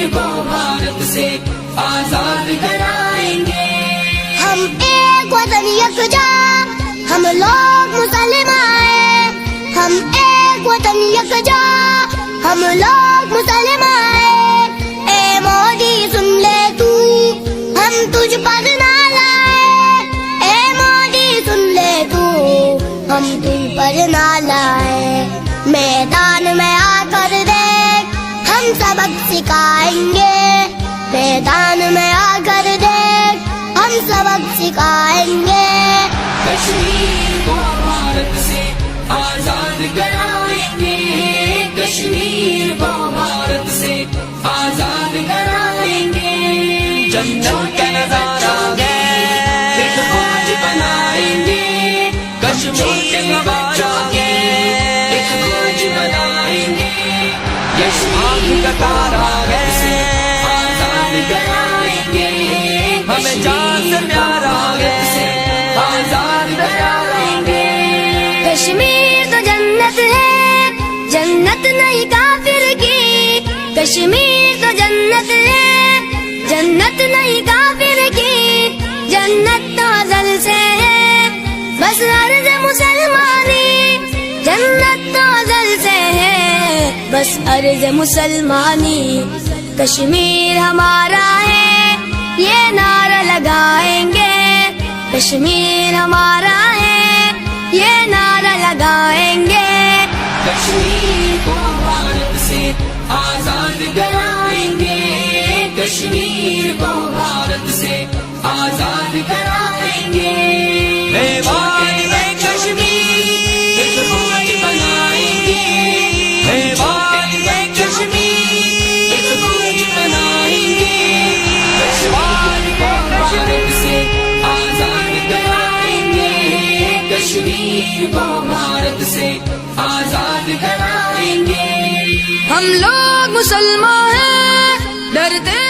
کشمیر کو بھارت سے آزاد کرائیں گے. ہم ایک وطن یکجا، ہم لوگ مسلمان ہیں. ہم ایک وطن یکجا، ہم لوگ مسلمان ہیں. اے مودی سن لے تو، ہم تجھ پر نالا ہے. اے مودی سن لے تو، ہم تجھ پر نالا ہے. میدان میں آ کر دیکھ، ہم سبق سکھائیں گے. میدان میں آ کر دیکھ، ہم سبق سکھائیں گے. کشمیر کو بھارت سے آزاد کرائیں گے. کشمیر کو بھارت سے آزاد کرائیں گے. جنت کا نظارہ ہے، ایک فوج بنائیں گے. کشمیر کے نظارہ ہے، ایک فوج بنائیں گے. کشمیر کا تارا ہے، آزاد کرائیں گے. ہمیں جان سے پیارا ہے، آزاد کرائیں گے. کشمیر تو جنت ہے، جنت نہیں کافر کی. کشمیر تو جنت ہے، جنت نہیں کافر کی. جنت تو ازل سے ہے، بس عرض مسلمانی. جنت تو ازل سے ہے، بس عرض مسلمانی. کشمیر ہمارا ہے، یہ نعرہ لگائیں گے. کشمیر ہمارا ہے، یہ نعرہ لگائیں گے. کشمیر کو بھارت سے آزاد کرائیں گے. کشمیر کو بھارت سے آزاد کرائیں گے. کشمیر ایک فوج بنائیں گے. کشمیر ایک فوج بنائیں گے. کشمیر کو بھارت سے آزاد کرائیں گے. کشمیر کو بھارت سے آزاد کرائیں گے. ہم لوگ مسلمان ہیں، ڈرتے